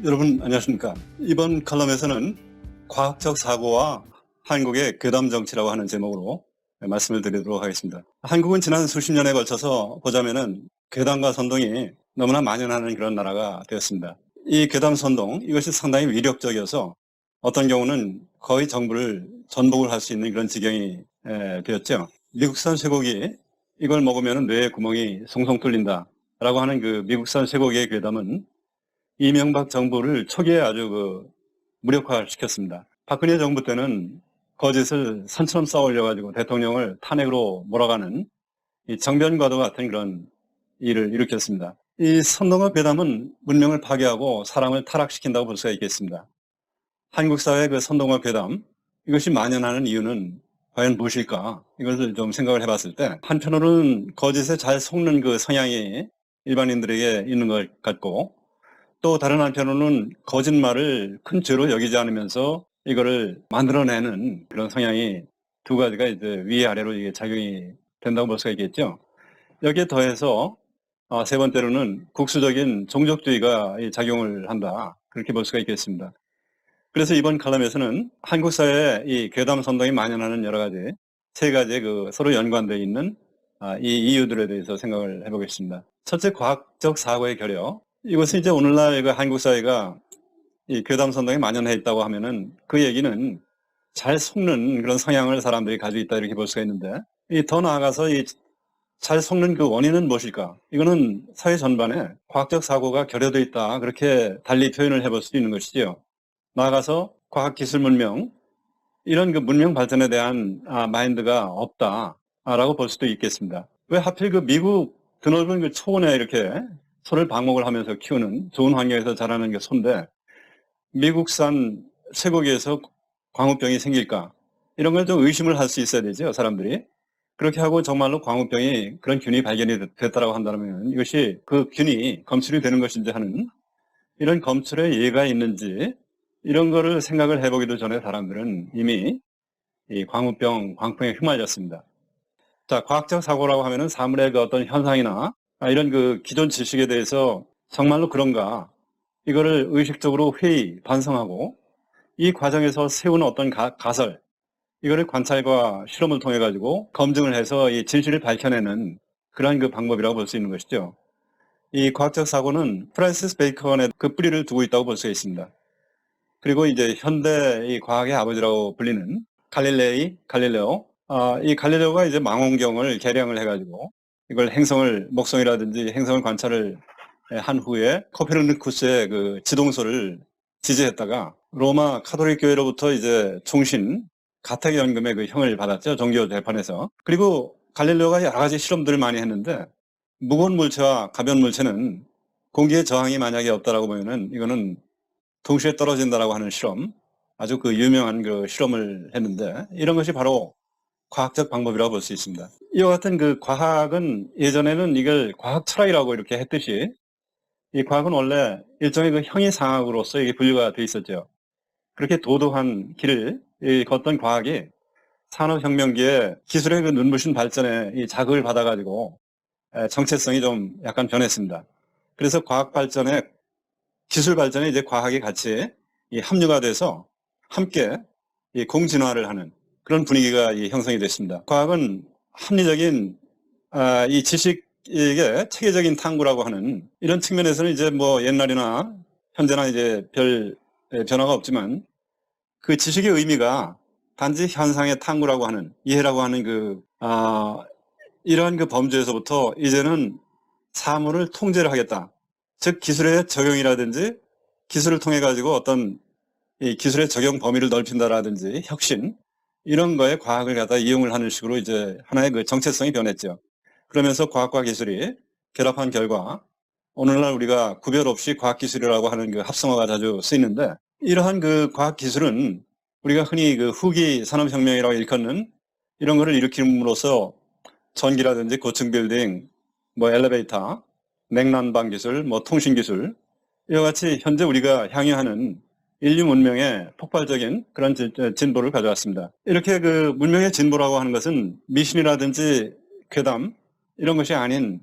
여러분 안녕하십니까. 이번 칼럼에서는 과학적 사고와 한국의 괴담 정치라고 하는 제목으로 말씀을 드리도록 하겠습니다. 한국은 지난 수십 년에 걸쳐서 보자면은 괴담과 선동이 너무나 만연하는 그런 나라가 되었습니다. 이 괴담 선동, 이것이 상당히 위력적이어서 어떤 경우는 거의 정부를 전복을 할 수 있는 그런 지경이 되었죠. 미국산 쇠고기, 이걸 먹으면 뇌에 구멍이 송송 뚫린다 라고 하는 그 미국산 쇠고기의 괴담은 이명박 정부를 초기에 아주 무력화시켰습니다. 박근혜 정부 때는 거짓을 산처럼 쌓아 올려가지고 대통령을 탄핵으로 몰아가는 이 정변과도 같은 그런 일을 일으켰습니다. 이 선동과 괴담은 문명을 파괴하고 사람을 타락시킨다고 볼 수가 있겠습니다. 한국 사회의 그 선동과 괴담, 이것이 만연하는 이유는 과연 무엇일까? 이것을 좀 생각을 해봤을 때 한편으로는 거짓에 잘 속는 그 성향이 일반인들에게 있는 것 같고, 또 다른 한편으로는 거짓말을 큰 죄로 여기지 않으면서 이거를 만들어내는 그런 성향이 두 가지가 이제 위아래로 이게 작용이 된다고 볼 수가 있겠죠. 여기에 더해서 세 번째로는 국수적인 종족주의가 작용을 한다. 그렇게 볼 수가 있겠습니다. 그래서 이번 칼럼에서는 한국 사회에 이 괴담 선동이 만연하는 여러 가지, 세 가지의 그 서로 연관되어 있는 이 이유들에 대해서 생각을 해보겠습니다. 첫째, 과학적 사고의 결여. 이것은 이제 오늘날 그 한국 사회가 이 괴담 선동이 만연해 있다고 하면은 그 얘기는 잘 속는 그런 성향을 사람들이 가지고 있다 이렇게 볼 수가 있는데, 더 나아가서 이 잘 속는 그 원인은 무엇일까? 이거는 사회 전반에 과학적 사고가 결여되어 있다, 그렇게 달리 표현을 해볼 수도 있는 것이지요. 나아가서 과학기술 문명, 이런 그 문명 발전에 대한 마인드가 없다라고 볼 수도 있겠습니다. 왜 하필 그 미국 드넓은 그 초원에 이렇게 소를 방목을 하면서 키우는 좋은 환경에서 자라는 그 소인데 미국산 쇠고기에서 광우병이 생길까? 이런 걸 좀 의심을 할 수 있어야 되죠, 사람들이. 그렇게 하고 정말로 광우병이 그런 균이 발견이 됐다라고 한다면 이것이 그 균이 검출이 되는 것인지 하는 이런 검출의 예가 있는지 이런 거를 생각을 해보기도 전에 사람들은 이미 이 광우병, 광풍에 휘말렸습니다. 자, 과학적 사고라고 하면은 사물의 그 어떤 현상이나 이런 그 기존 지식에 대해서 정말로 그런가, 이거를 의식적으로 회의, 반성하고 이 과정에서 세우는 어떤 가설, 이거를 관찰과 실험을 통해 가지고 검증을 해서 이 진실을 밝혀내는 그러한 그 방법이라고 볼 수 있는 것이죠. 이 과학적 사고는 프란시스 베이컨의 그 뿌리를 두고 있다고 볼 수가 있습니다. 그리고 이제 현대 이 과학의 아버지라고 불리는 갈릴레오. 이 갈릴레오가 이제 망원경을 개량을 해가지고 이걸 목성이라든지 행성을 관찰을 한 후에 코페르니쿠스의 그 지동설을 지지했다가 로마 카톨릭 교회로부터 이제 총신 가택 연금의 그 형을 받았죠, 종교 재판에서. 그리고 갈릴레오가 여러 가지 실험들을 많이 했는데 무거운 물체와 가벼운 물체는 공기의 저항이 만약에 없다라고 보면은 이거는 동시에 떨어진다라고 하는 실험, 아주 그 유명한 그 실험을 했는데 이런 것이 바로 과학적 방법이라고 볼 수 있습니다. 이와 같은 그 과학은 예전에는 이걸 과학 철학이라고 이렇게 했듯이 이 과학은 원래 일종의 그 형이상학으로서 이게 분류가 돼 있었죠. 그렇게 도도한 길을 걷던 과학이 산업혁명기에 기술의 그 눈부신 발전에 이 자극을 받아가지고 정체성이 좀 약간 변했습니다. 그래서 과학 발전에 기술 발전에 이제 과학이 같이 합류가 돼서 함께 공진화를 하는 그런 분위기가 형성이 됐습니다. 과학은 합리적인 이 지식에게 체계적인 탐구라고 하는 이런 측면에서는 이제 뭐 옛날이나 현재나 이제 별 변화가 없지만 그 지식의 의미가 단지 현상의 탐구라고 하는 이해라고 하는 이러한 그 범주에서부터 이제는 사물을 통제를 하겠다. 즉 기술의 적용이라든지 기술을 통해 가지고 어떤 이 기술의 적용 범위를 넓힌다라든지 혁신, 이런 거에 과학을 갖다 이용을 하는 식으로 이제 하나의 그 정체성이 변했죠. 그러면서 과학과 기술이 결합한 결과 오늘날 우리가 구별 없이 과학기술이라고 하는 그 합성어가 자주 쓰이는데, 이러한 그 과학기술은 우리가 흔히 그 후기 산업혁명이라고 일컫는 이런 거를 일으킴으로써 전기라든지 고층 빌딩, 뭐 엘리베이터, 냉난방 기술, 뭐 통신 기술, 이와 같이 현재 우리가 향유하는 인류 문명의 폭발적인 그런 진보를 가져왔습니다. 이렇게 그 문명의 진보라고 하는 것은 미신이라든지 괴담 이런 것이 아닌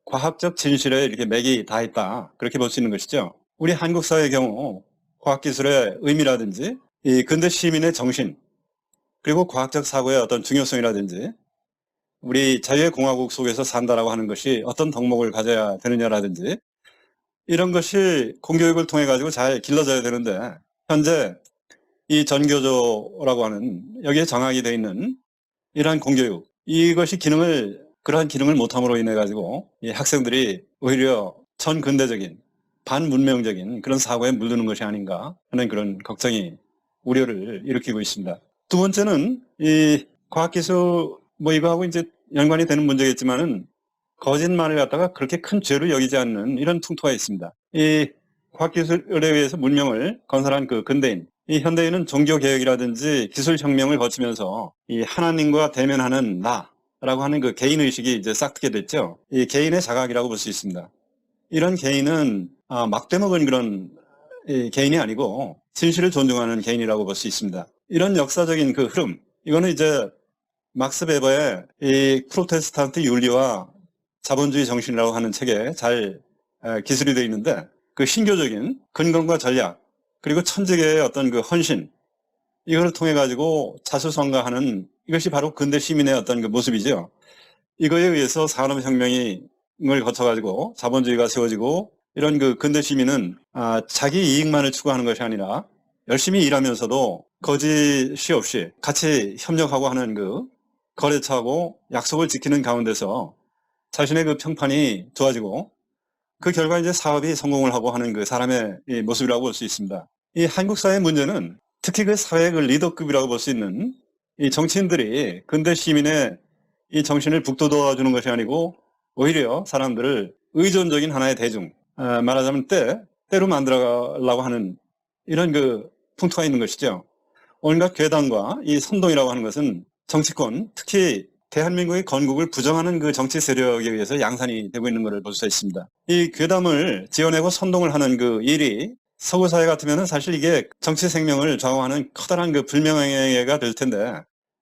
과학적 진실에 이렇게 맥이 다 있다, 그렇게 볼 수 있는 것이죠. 우리 한국 사회의 경우 과학기술의 의미라든지 이 근대 시민의 정신, 그리고 과학적 사고의 어떤 중요성이라든지 우리 자유의 공화국 속에서 산다라고 하는 것이 어떤 덕목을 가져야 되느냐라든지 이런 것이 공교육을 통해 가지고 잘 길러져야 되는데, 현재 이 전교조라고 하는 여기에 정학이 되어 있는 이러한 공교육, 이것이 그러한 기능을 못함으로 인해 가지고 이 학생들이 오히려 전근대적인 반문명적인 그런 사고에 물드는 것이 아닌가 하는 그런 걱정이, 우려를 일으키고 있습니다. 두 번째는 이 과학기술 이거하고 이제 연관이 되는 문제겠지만은 거짓말을 갖다가 그렇게 큰 죄로 여기지 않는 이런 풍토가 있습니다. 이 과학기술에 의해서 문명을 건설한 그 근대인, 이 현대인은 종교개혁이라든지 기술혁명을 거치면서 이 하나님과 대면하는 나라고 하는 그 개인의식이 이제 싹트게 됐죠. 이 개인의 자각이라고 볼 수 있습니다. 이런 개인은 막대먹은 그런 개인이 아니고 진실을 존중하는 개인이라고 볼 수 있습니다. 이런 역사적인 그 흐름, 이거는 이제 막스 베버의 이 프로테스탄트 윤리와 자본주의 정신이라고 하는 책에 잘 기술이 되어 있는데, 그 신교적인 근검과 전략, 그리고 천재계의 어떤 그 헌신, 이걸 통해 가지고 자수성가하는, 이것이 바로 근대 시민의 어떤 그 모습이죠. 이거에 의해서 산업혁명을 거쳐 가지고 자본주의가 세워지고, 이런 그 근대 시민은 자기 이익만을 추구하는 것이 아니라 열심히 일하면서도 거짓이 없이 같이 협력하고 하는 그 거래처하고 약속을 지키는 가운데서 자신의 그 평판이 좋아지고, 그 결과 이제 사업이 성공을 하고 하는 그 사람의 이 모습이라고 볼 수 있습니다. 이 한국 사회의 문제는 특히 그 사회의 그 리더급이라고 볼 수 있는 이 정치인들이 근대 시민의 이 정신을 북돋워 주는 것이 아니고 오히려 사람들을 의존적인 하나의 대중, 말하자면 때로 만들어가려고 하는 이런 그 풍토가 있는 것이죠. 온갖 괴담과 이 선동이라고 하는 것은 정치권, 특히 대한민국의 건국을 부정하는 그 정치 세력에 의해서 양산이 되고 있는 것을 볼 수 있습니다. 이 괴담을 지어내고 선동을 하는 그 일이 서구 사회 같으면 사실 이게 정치 생명을 좌우하는 커다란 그 불명예가 될 텐데,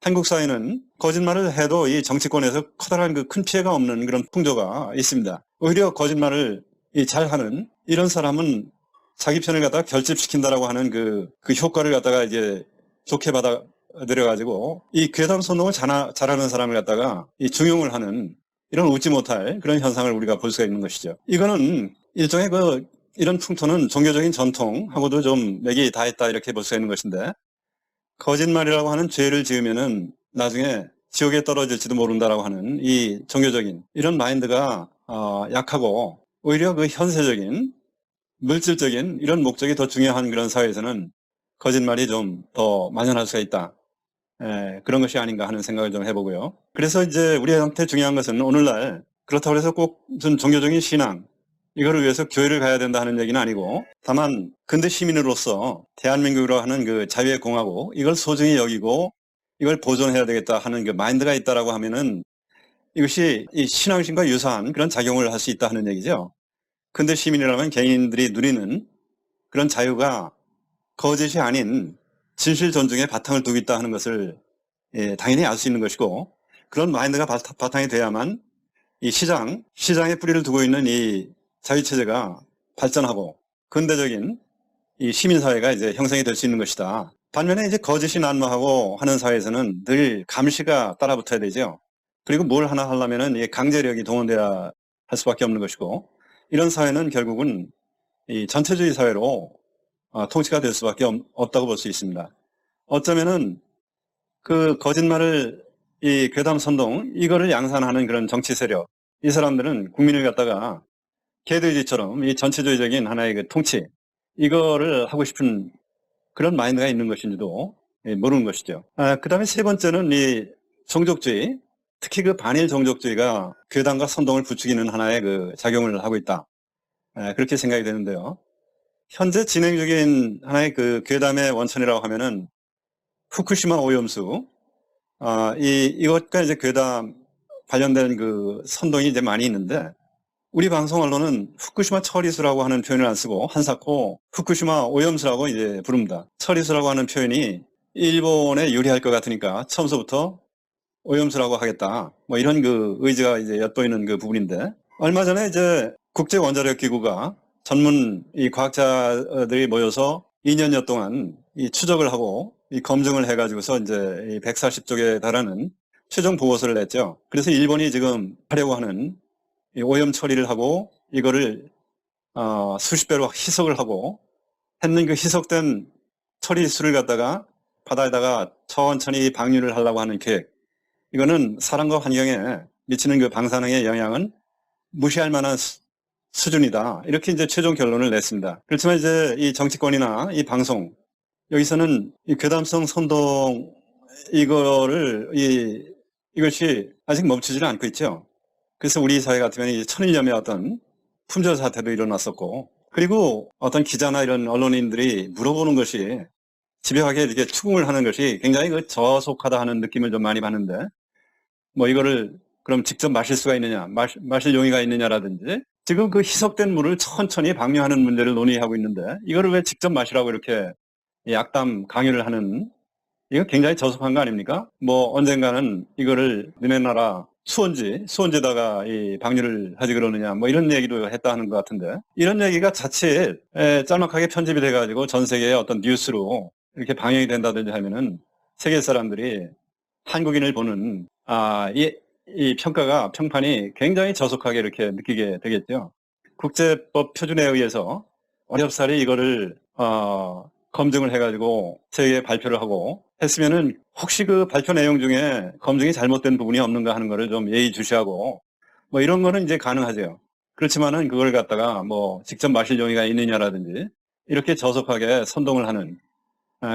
한국 사회는 거짓말을 해도 이 정치권에서 커다란 그 큰 피해가 없는 그런 풍조가 있습니다. 오히려 거짓말을 잘하는 이런 사람은 자기 편을 갖다가 결집시킨다라고 하는 그 효과를 갖다가 이제 좋게 받아들여가지고 이 괴담 선동을 잘하는 사람을 갖다가 이 중용을 하는 이런 웃지 못할 그런 현상을 우리가 볼 수가 있는 것이죠. 이거는 일종의 이런 풍토는 종교적인 전통하고도 좀 맥이 닿았다 이렇게 볼 수가 있는 것인데, 거짓말이라고 하는 죄를 지으면은 나중에 지옥에 떨어질지도 모른다라고 하는 이 종교적인 이런 마인드가 약하고, 오히려 그 현세적인 물질적인 이런 목적이 더 중요한 그런 사회에서는 거짓말이 좀 더 만연할 수가 있다. 그런 것이 아닌가 하는 생각을 좀 해보고요. 그래서 이제 우리한테 중요한 것은 오늘날 그렇다고 해서 꼭 무슨 종교적인 신앙, 이거를 위해서 교회를 가야 된다 하는 얘기는 아니고, 다만 근대 시민으로서 대한민국으로 하는 그 자유의 공화국, 이걸 소중히 여기고 이걸 보존해야 되겠다 하는 그 마인드가 있다라고 하면은 이것이 이 신앙심과 유사한 그런 작용을 할 수 있다 하는 얘기죠. 근대 시민이라면 개인들이 누리는 그런 자유가 거짓이 아닌 진실 존중의 바탕을 두고 있다 하는 것을 당연히 알 수 있는 것이고, 그런 마인드가 바탕이 돼야만 이 시장에 뿌리를 두고 있는 이 자유체제가 발전하고 근대적인 이 시민사회가 이제 형성이 될 수 있는 것이다. 반면에 이제 거짓이 난무하고 하는 사회에서는 늘 감시가 따라붙어야 되죠. 그리고 뭘 하나 하려면은 이 강제력이 동원돼야 할 수밖에 없는 것이고, 이런 사회는 결국은 이 전체주의 사회로 통치가 될 수밖에 없다고 볼 수 있습니다. 어쩌면은 그 거짓말을 이 괴담 선동 이거를 양산하는 그런 정치 세력, 이 사람들은 국민을 갖다가 개돼지처럼 이 전체주의적인 하나의 그 통치, 이거를 하고 싶은 그런 마인드가 있는 것인지도 모르는 것이죠. 그 다음에 세 번째는 이 종족주의, 특히 그 반일 종족주의가 괴담과 선동을 부추기는 하나의 그 작용을 하고 있다. 그렇게 생각이 되는데요. 현재 진행 중인 하나의 그 괴담의 원천이라고 하면은 후쿠시마 오염수, 이것과 이제 괴담 관련된 그 선동이 이제 많이 있는데, 우리 방송 언론은 후쿠시마 처리수라고 하는 표현을 안 쓰고 한사코 후쿠시마 오염수라고 이제 부릅니다. 처리수라고 하는 표현이 일본에 유리할 것 같으니까 처음서부터 오염수라고 하겠다. 이런 그 의지가 이제 엿보이는 그 부분인데, 얼마 전에 이제 국제원자력기구가 전문 이 과학자들이 모여서 2년여 동안 이 추적을 하고 이 검증을 해가지고서 이제 이 140쪽에 달하는 최종 보고서를 냈죠. 그래서 일본이 지금 하려고 하는 이 오염 처리를 하고 이거를 수십 배로 희석을 하고 했는 그 희석된 처리수를 갖다가 바다에다가 천천히 방류를 하려고 하는 계획. 이거는 사람과 환경에 미치는 그 방사능의 영향은 무시할 만한 수준이다. 이렇게 이제 최종 결론을 냈습니다. 그렇지만 이제 이 정치권이나 이 방송, 여기서는 이 괴담성 선동 이것이 아직 멈추지는 않고 있죠. 그래서 우리 사회 같으면 이 천일염의 어떤 품절 사태도 일어났었고, 그리고 어떤 기자나 이런 언론인들이 물어보는 것이 집요하게 이렇게 추궁을 하는 것이 굉장히 그 저속하다 하는 느낌을 좀 많이 받는데, 뭐 이거를 그럼 직접 마실 수가 있느냐, 마실 용의가 있느냐라든지, 지금 그 희석된 물을 천천히 방류하는 문제를 논의하고 있는데, 이거를 왜 직접 마시라고 이렇게 약담 강요를 하는, 이거 굉장히 저속한 거 아닙니까? 뭐 언젠가는 이거를 너네 나라 수원지에다가 이 방류를 하지 그러느냐, 뭐 이런 얘기도 했다 하는 것 같은데, 이런 얘기가 자칫 짤막하게 편집이 돼가지고 전 세계의 어떤 뉴스로 이렇게 방영이 된다든지 하면은 세계 사람들이 한국인을 보는 이 평판이 굉장히 저속하게 이렇게 느끼게 되겠죠. 국제법 표준에 의해서 어렵사리 이거를 검증을 해가지고 세계에 발표를 하고 했으면은 혹시 그 발표 내용 중에 검증이 잘못된 부분이 없는가 하는 거를 좀 예의주시하고 뭐 이런 거는 이제 가능하죠. 그렇지만은 그걸 갖다가 뭐 직접 마실 용의가 있느냐라든지 이렇게 저속하게 선동을 하는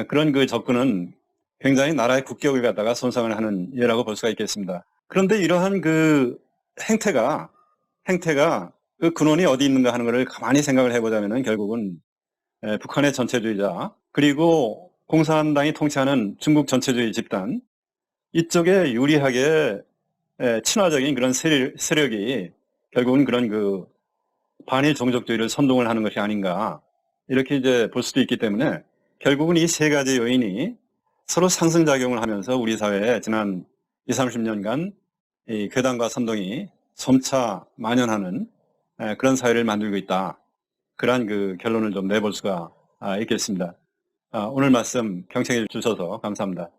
그런 그 접근은 굉장히 나라의 국격을 갖다가 손상을 하는 예라고 볼 수가 있겠습니다. 그런데 이러한 그 행태가 그 근원이 어디 있는가 하는 것을 가만히 생각을 해보자면은 결국은 북한의 전체주의자 그리고 공산당이 통치하는 중국 전체주의 집단 이쪽에 유리하게 친화적인 그런 세력이 결국은 그런 그 반일 종족주의를 선동을 하는 것이 아닌가 이렇게 이제 볼 수도 있기 때문에 결국은 이 세 가지 요인이 서로 상승작용을 하면서 우리 사회에 지난 20, 30년간 이 괴담과 선동이 점차 만연하는 그런 사회를 만들고 있다. 그러한 그 결론을 좀 내볼 수가 있겠습니다. 오늘 말씀 경청해 주셔서 감사합니다.